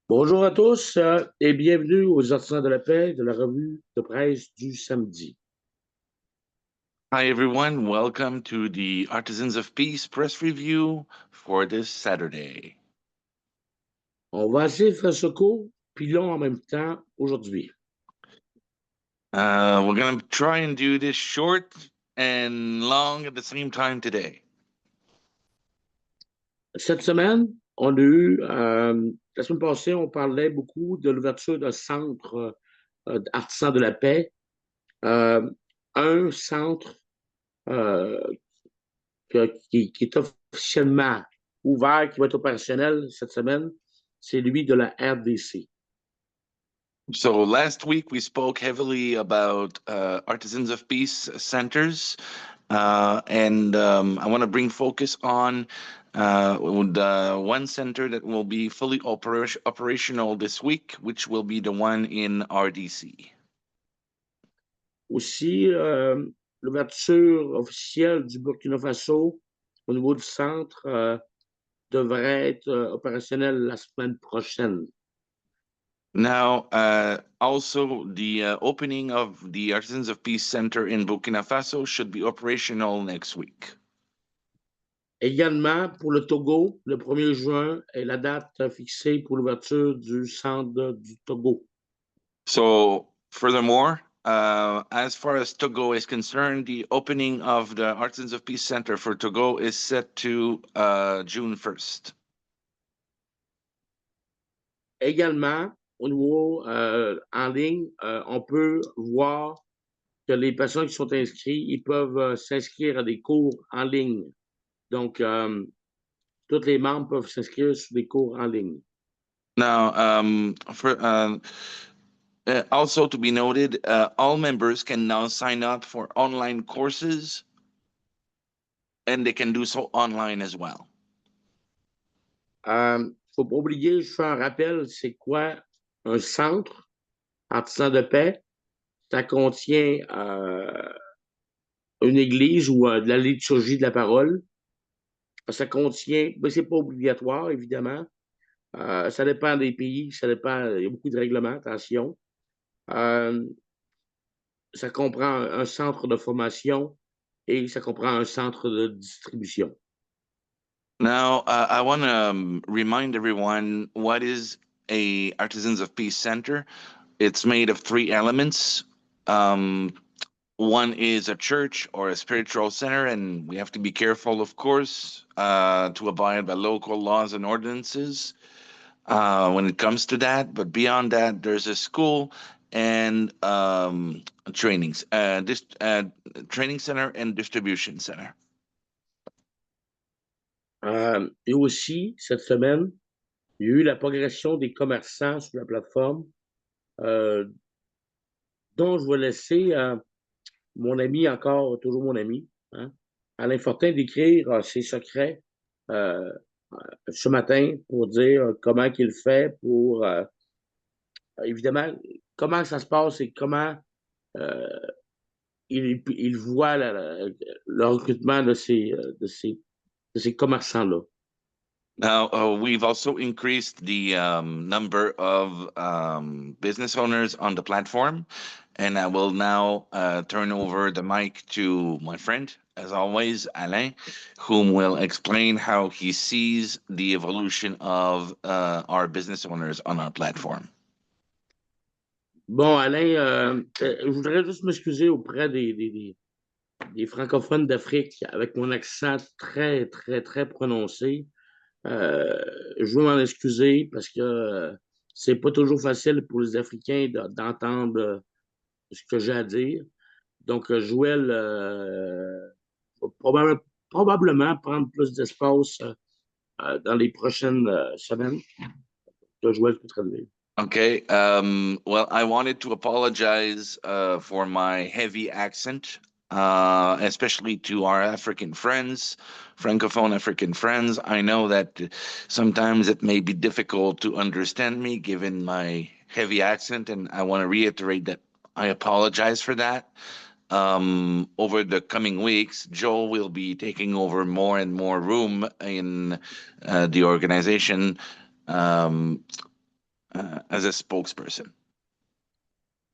Bonjour à tous et bienvenue aux Artisans de la paix de la revue de presse du samedi. Hi, everyone. Welcome to the Artisans of Peace press review for this Saturday. On va essayer de faire ce court puis long en même temps aujourd'hui. We're going to try and do this short and long at the same time today. Cette semaine, on a eu, la semaine passée, on parlait beaucoup de l'ouverture d'un centre d'artisans de la paix, euh, un centre euh, qui est officiellement ouvert, qui va être opérationnel cette semaine, c'est lui de la RDC. So last week we spoke heavily about Artisans of Peace centers, and I want to bring focus on the one center that will be fully operational this week, which will be the one in RDC. Aussi, l'ouverture officielle du Burkina Faso au niveau du centre devrait être opérationnelle la semaine prochaine. Now, also the opening of the Artisans of Peace Center in Burkina Faso should be operational next week. Également, pour le Togo, le 1er juin est la date fixée pour l'ouverture du centre du Togo. So, furthermore, as far as Togo is concerned, the opening of the Artisans of Peace Center for Togo is set to June 1st. Également, au niveau en ligne, on peut voir que les personnes qui sont inscrites, ils peuvent s'inscrire à des cours en ligne. Donc, tous les membres peuvent s'inscrire sur des cours en ligne. Now, also to be noted, all members can now sign up for online courses, and they can do so online as well. Faut pas oublier, je fais un rappel, c'est quoi un centre artisan de paix? Ça contient une église ou de la liturgie de la parole. Ça contient, mais c'est pas obligatoire, évidemment. Ça dépend des pays, ça dépend, il y a beaucoup de règlements, attention. Euh, Ça comprend un centre de formation et ça comprend un centre de distribution. Now, I want to remind everyone what is a Artisans of Peace Center. It's made of three elements. Um, One is a church or a spiritual center, and we have to be careful, of course, to abide by local laws and ordinances when it comes to that. But beyond that, there's a school and trainings, training center and distribution center. Et aussi, cette semaine, il y a eu la progression des commerçants sur la plateforme, euh, dont je vais laisser mon ami, encore toujours mon ami, hein, Alain Fortin, d'écrire ses secrets euh, ce matin pour dire comment il fait pour, évidemment, comment ça se passe et comment euh, il voit le recrutement de ces commerçants-là. Now, we've also increased the number of business owners on the platform, and I will now turn over the mic to my friend, as always, Alain, whom will explain how he sees the evolution of our business owners on our platform. Bon, Alain, je voudrais juste m'excuser auprès des francophones d'Afrique avec mon accent très, très, très prononcé. Euh, je veux m'en excuser parce que c'est pas toujours facile pour les Africains d'entendre ce que j'ai à dire. Donc, Joël va probablement prendre plus d'espace dans les prochaines semaines. Joël peut traduire. Okay. Well, I wanted to apologize for my heavy accent, especially to our African friends, Francophone African friends. I know that sometimes it may be difficult to understand me given my heavy accent, and I want to reiterate that I apologize for that. Over the coming weeks, Joel will be taking over more and more room in the organization. Um, as a spokesperson.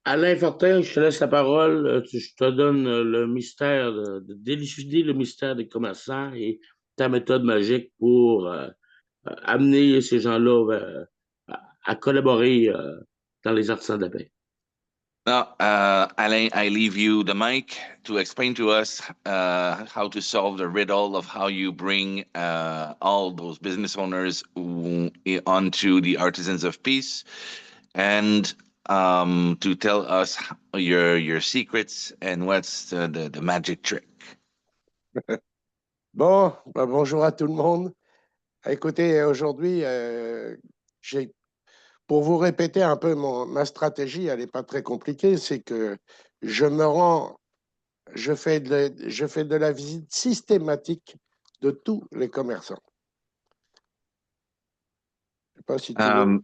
Alain Fortin, je te laisse la parole. Je te donne le mystère d'élucider le mystère des commerçants et ta méthode magique pour amener ces gens-là à collaborer dans les artisans de la paix. Now, Alain, I leave you the mic to explain to us how to solve the riddle of how you bring all those business owners onto the Artisans of Peace, and to tell us your secrets and what's the magic trick. Bon, bonjour à tout le monde. Écoutez, aujourd'hui, pour vous répéter un peu ma stratégie, elle n'est pas très compliquée, c'est que je fais de la visite systématique de tous les commerçants. Je sais pas si tu veux.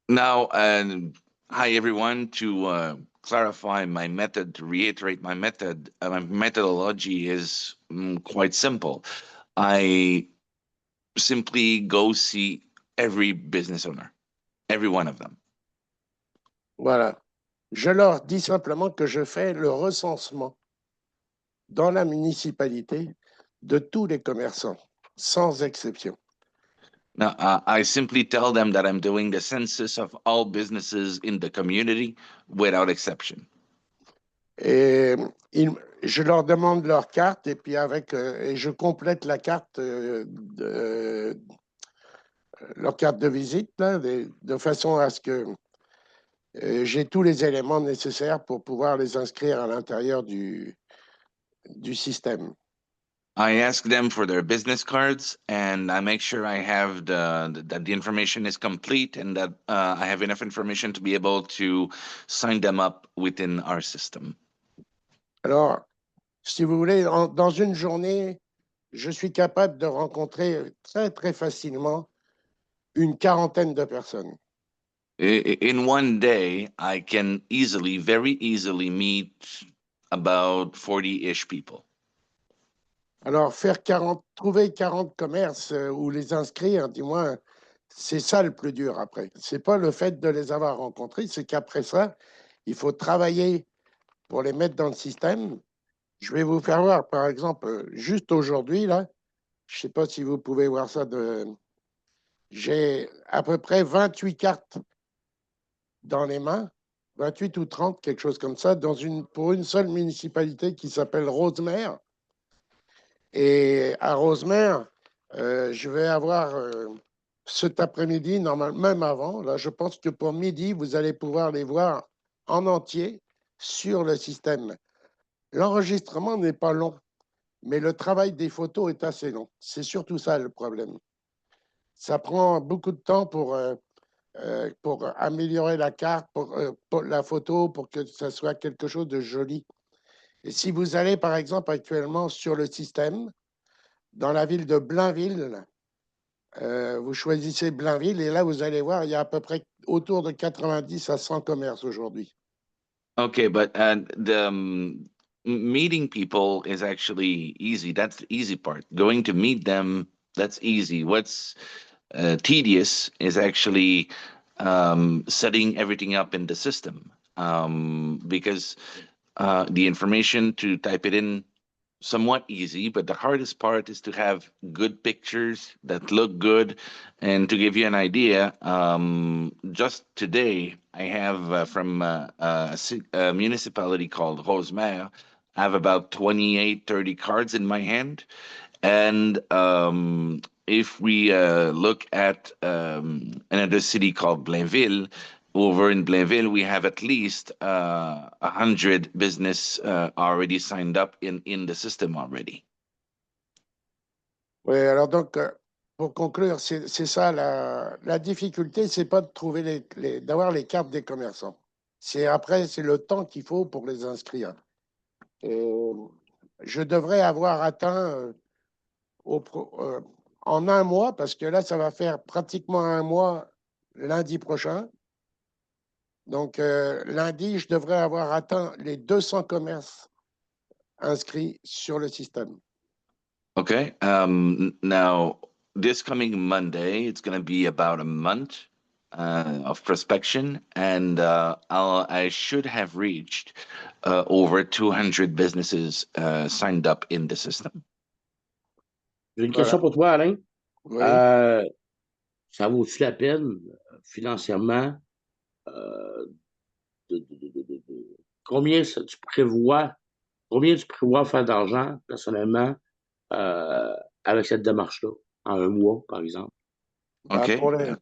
Now, hi everyone. To clarify my method, to reiterate my method, my methodology is quite simple. I simply go see every business owner, every one of them. Voilà. Je leur dis simplement que je fais le recensement dans la municipalité de tous les commerçants, sans exception. Now, I simply tell them that I'm doing the census of all businesses in the community without exception. Et je leur demande leur carte et puis et je complète la carte leur carte de visite là, de façon à ce que j'ai tous les éléments nécessaires pour pouvoir les inscrire à l'intérieur du système. I ask them for their business cards, and I make sure I have that the information is complete and that I have enough information to be able to sign them up within our system. Alors, si vous voulez, dans une journée, je suis capable de rencontrer très, très facilement une quarantaine de personnes. In one day, I can very easily meet about 40-ish people. Alors, trouver 40 commerces ou les inscrire, dis-moi, c'est ça le plus dur après. Ce n'est pas le fait de les avoir rencontrés, c'est qu'après ça, il faut travailler pour les mettre dans le système. Je vais vous faire voir, par exemple, juste aujourd'hui, là, je ne sais pas si vous pouvez voir ça, j'ai à peu près 28 cartes dans les mains, 28 ou 30, quelque chose comme ça, pour une seule municipalité qui s'appelle Rosemère. Et à Rosemère, je vais avoir cet après-midi, normalement, même avant, là, je pense que pour midi, vous allez pouvoir les voir en entier sur le système. L'enregistrement n'est pas long, mais le travail des photos est assez long. C'est surtout ça le problème. Ça prend beaucoup de temps pour améliorer la carte, pour la photo, pour que ça soit quelque chose de joli. Et si vous allez, par exemple, actuellement sur le système, dans la ville de Blainville, vous choisissez Blainville et là, vous allez voir, il y a à peu près autour de 90 à 100 commerces aujourd'hui. Okay, but the meeting people is actually easy. That's the easy part. Going to meet them, that's easy. What's tedious is actually setting everything up in the system, because the information to type it in somewhat easy, but the hardest part is to have good pictures that look good. And to give you an idea, just today, I have from a municipality called Rosemère, I have about 28, 30 cards in my hand. And if we look at another city called Blainville, over in Blainville, we have at least 100 business already signed up in the system already. Oui, alors donc, pour conclure, c'est ça, la difficulté, c'est pas de trouver d'avoir les cartes des commerçants. Après, c'est le temps qu'il faut pour les inscrire. Et je devrais avoir atteint en un mois, parce que là, ça va faire pratiquement un mois lundi prochain. Donc, lundi, je devrais avoir atteint les 200 commerces inscrits sur le système. Okay. Now, this coming Monday, it's going to be about a month of prospection, and I should have reached over 200 businesses signed up in the system. J'ai une Voilà. question pour toi, Alain. Oui. Ça vaut-tu la peine financièrement? euh, combien tu prévois faire d'argent personnellement avec cette démarche-là, en un mois, par exemple? Bah, Okay. pour les,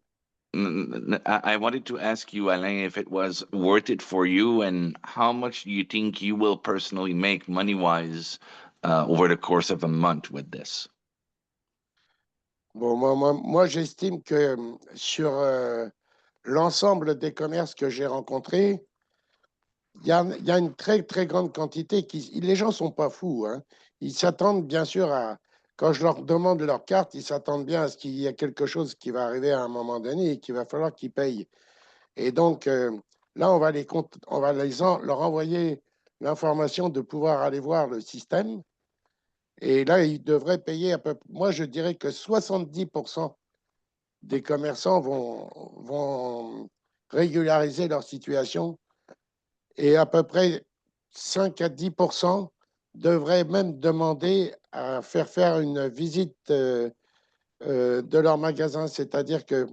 I wanted to ask you, Alain, if it was worth it for you, and how much do you think you will personally make money-wise over the course of a month with this? bon, moi, j'estime que sur l'ensemble des commerces que j'ai rencontrés, il y a une très, très grande quantité les gens sont pas fous, hein. Ils s'attendent bien sûr quand je leur demande leur carte, ils s'attendent bien à ce qu'il y ait quelque chose qui va arriver à un moment donné et qu'il va falloir qu'ils payent. Et donc, là, on va leur envoyer l'information de pouvoir aller voir le système. Et là, ils devraient payer moi, je dirais que 70% des commerçants vont régulariser leur situation et à peu près 5 à 10% devraient même demander à faire une visite de leur magasin, c'est-à-dire que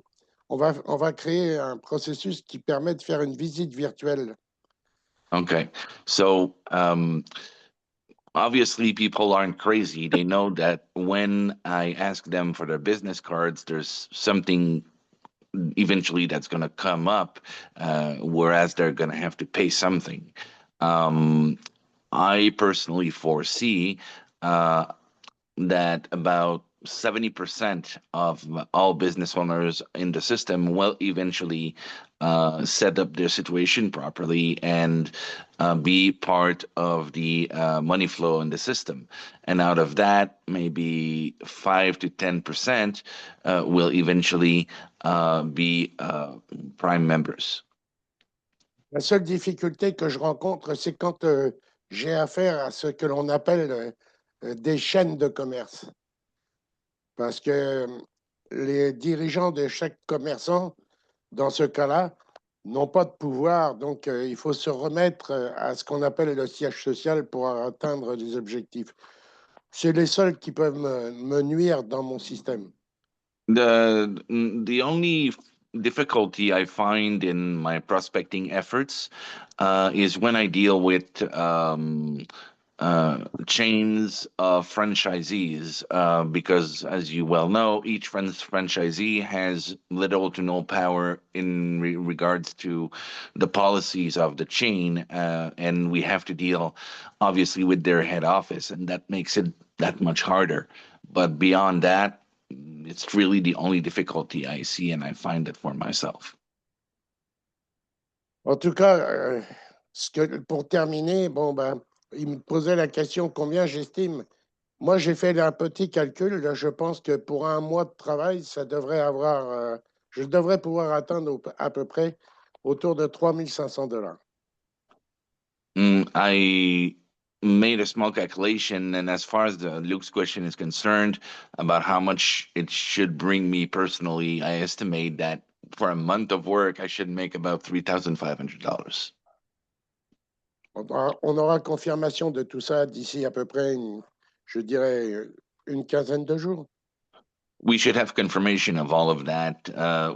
on va créer un processus qui permet de faire une visite virtuelle. Okay. So, obviously, people aren't crazy. They know that when I ask them for their business cards, there's something eventually that's going to come up, whereas they're going to have to pay something. I personally foresee that about 70% of all business owners in the system will eventually set up their situation properly and be part of the money flow in the system. And out of that, maybe 5 to 10% will eventually be Prime members. La seule difficulté que je rencontre, c'est quand j'ai affaire à ce que l'on appelle des chaînes de commerce. Parce que les dirigeants de chaque commerçant, dans ce cas-là, n'ont pas de pouvoir. Donc, il faut se remettre à ce qu'on appelle le siège social pour atteindre les objectifs. C'est les seuls qui peuvent me nuire dans mon système. The only difficulty I find in my prospecting efforts is when I deal with chains of franchisees, because, as you well know, each franchisee has little to no power in regards to the policies of the chain, and we have to deal, obviously, with their head office, and that makes it that much harder. But beyond that, it's really the only difficulty I see, and I find it for myself. En tout cas, pour terminer, bon, ben, il me posait la question combien j'estime. Moi, j'ai fait un petit calcul. Là, je pense que pour un mois de travail, je devrais pouvoir atteindre à peu près autour de 3 500 $. I made a small calculation, and as far as Luke's question is concerned about how much it should bring me personally, I estimate that for a month of work, I should make about $3,500. On aura confirmation de tout ça d'ici à peu près, je dirais, une quinzaine de jours. We should have confirmation of all of that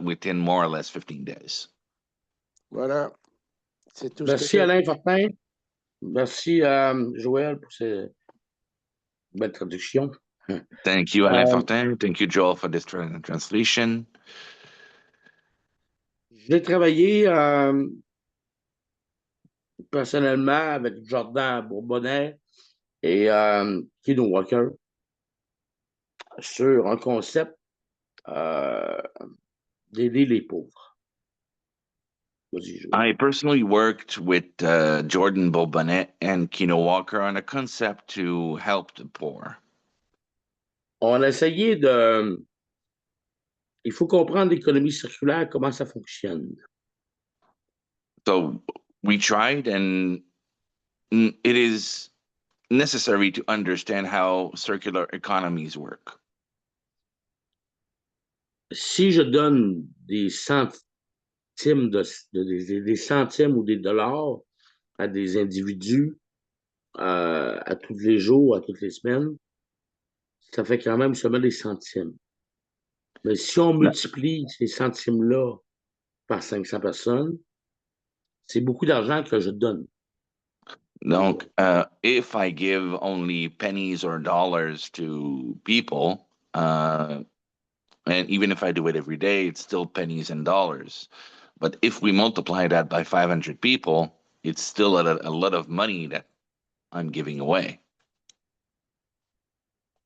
within more or less 15 days. Voilà, c'est tout ce que Merci, Alain Fortin. Merci, Joël, pour ces belles traductions. Thank you, Alain Fortin. Thank you, Joel, for this translation. J'ai travaillé personnellement avec Jordan Bourbonnais et Kino Walker sur un concept d'aider les pauvres. I personally worked with Jordan Bourbonnais and Kino Walker on a concept to help the poor. On a essayé de... Il faut comprendre l'économie circulaire, comment ça fonctionne. So we tried, and it is necessary to understand how circular economies work. Si je donne des centimes des centimes ou des dollars à des individus à tous les jours, à toutes les semaines, ça fait quand même seulement des centimes. Mais si on multiplie ces centimes-là par 500 personnes, c'est beaucoup d'argent que je donne. Donc, if I give only pennies or dollars to people, and even if I do it every day, it's still pennies and dollars. But if we multiply that by 500 people, it's still a lot of money that I'm giving away.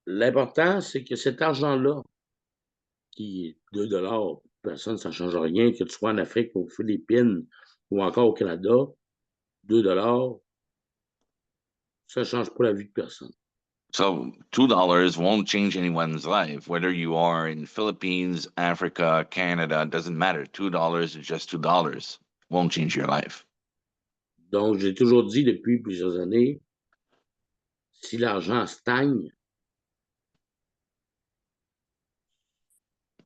L'important, c'est que cet argent-là, qui est 2 dollars, personne, ça ne change rien, que tu sois en Afrique, aux Philippines ou encore au Canada, 2 dollars, ça ne change pas la vie de personne. So $2 won't change anyone's life, whether you are in Philippines, Africa, Canada, doesn't matter. $2 is just $2. Won't change your life. Donc, j'ai toujours dit depuis plusieurs années, si l'argent stagne,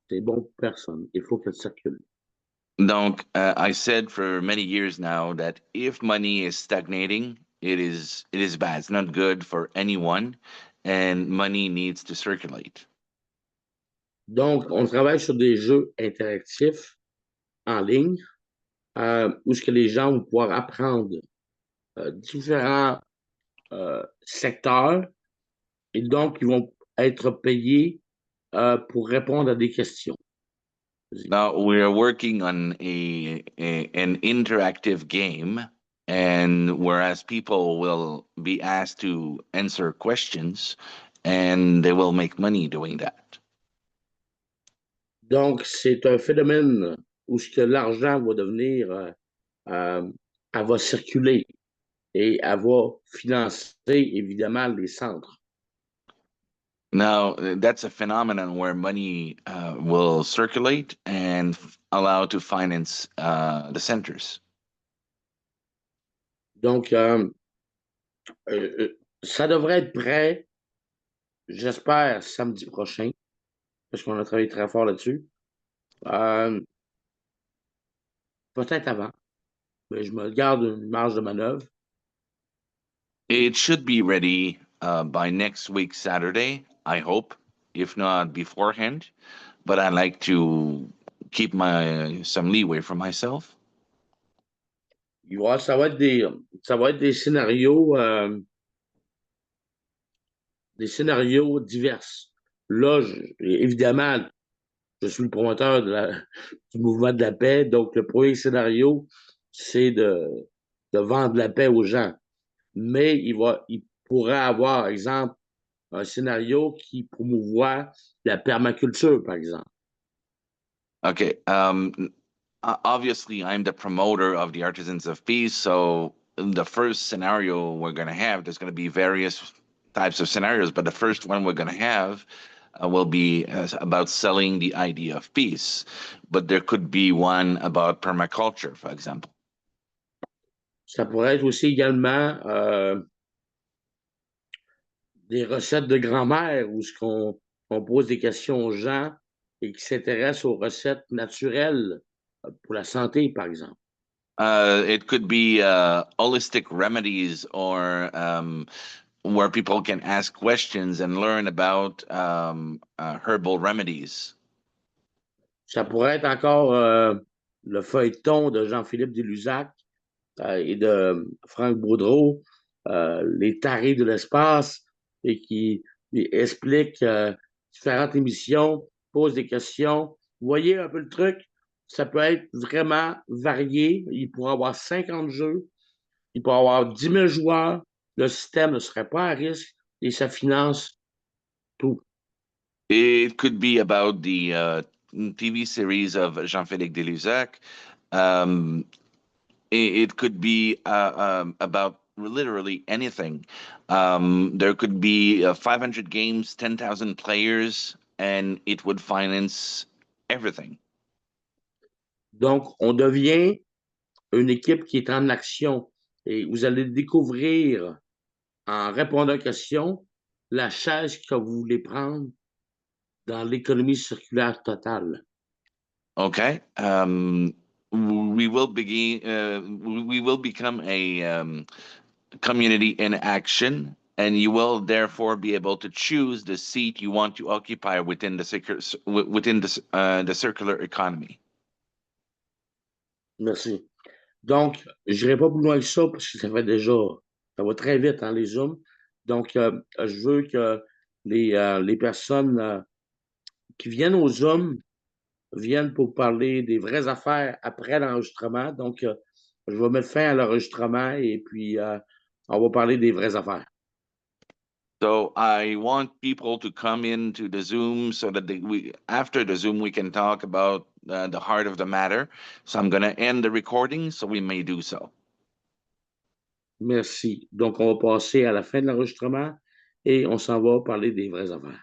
c'est bon pour personne. Il faut qu'elle circule. Donc, I said for many years now that if money is stagnating, it is bad. It's not good for anyone, and money needs to circulate. Donc, on travaille sur des jeux interactifs en ligne où ce que les gens vont pouvoir apprendre différents secteurs et donc ils vont être payés pour répondre à des questions. Now we are working on an interactive game, and whereas people will be asked to answer questions, and they will make money doing that. Donc, c'est un phénomène où ce que l'argent va devenir, elle va circuler et elle va financer évidemment les centres. Now, that's a phenomenon where money will circulate and allow to finance the centers. Donc, ça devrait être prêt, j'espère, samedi prochain, parce qu'on a travaillé très fort là-dessus. Peut-être avant, mais je me garde une marge de manœuvre. It should be ready by next week, Saturday, I hope, if not beforehand. But I like to keep some leeway for myself. Ouais, ça va être des scénarios divers. Là, évidemment, je suis le promoteur du mouvement de la paix, donc le premier scénario, c'est de vendre la paix aux gens. Mais il pourrait avoir, par exemple, un scénario qui promouvoit la permaculture, par exemple. Okay. Obviously, I'm the promoter of the Artisans of Peace. So the first scenario we're going to have, there's going to be various types of scenarios, but the first one we're going to have will be about selling the idea of peace. But there could be one about permaculture, for example. Ça pourrait être aussi également des recettes de grand-mère où on pose des questions aux gens et qui s'intéressent aux recettes naturelles pour la santé, par exemple. It could be holistic remedies or where people can ask questions and learn about herbal remedies. Ça pourrait être encore le feuilleton de Jean-Philippe Deluzac et de Franck Boudreau, Les tarés de l'espace, et qui explique différentes émissions, pose des questions. Vous voyez un peu le truc? Ça peut être vraiment varié. Il pourrait y avoir 50 jeux. Il pourrait y avoir 10 000 joueurs. Le système ne serait pas à risque et ça finance tout. It could be about the TV series of Jean-Philippe Deluzac. It could be about literally anything. There could be 500 games, 10,000 players, and it would finance everything. Donc, on devient une équipe qui est en action et vous allez découvrir en répondant aux questions la chaise que vous voulez prendre dans l'économie circulaire totale. Okay. we will begin. We will become a community in action, and you will therefore be able to choose the seat you want to occupy within the circular economy. Merci. Donc, je n'irai pas plus loin que ça parce que ça va très vite, hein, les Zooms. Donc, je veux que les personnes qui viennent aux Zooms viennent pour parler des vraies affaires après l'enregistrement. Donc, je vais mettre fin à l'enregistrement et puis on va parler des vraies affaires. So I want people to come into the Zoom so that after the Zoom, we can talk about the heart of the matter. So I'm going to end the recording so we may do so. Merci. Donc, on va passer à la fin de l'enregistrement et on s'en va parler des vraies affaires.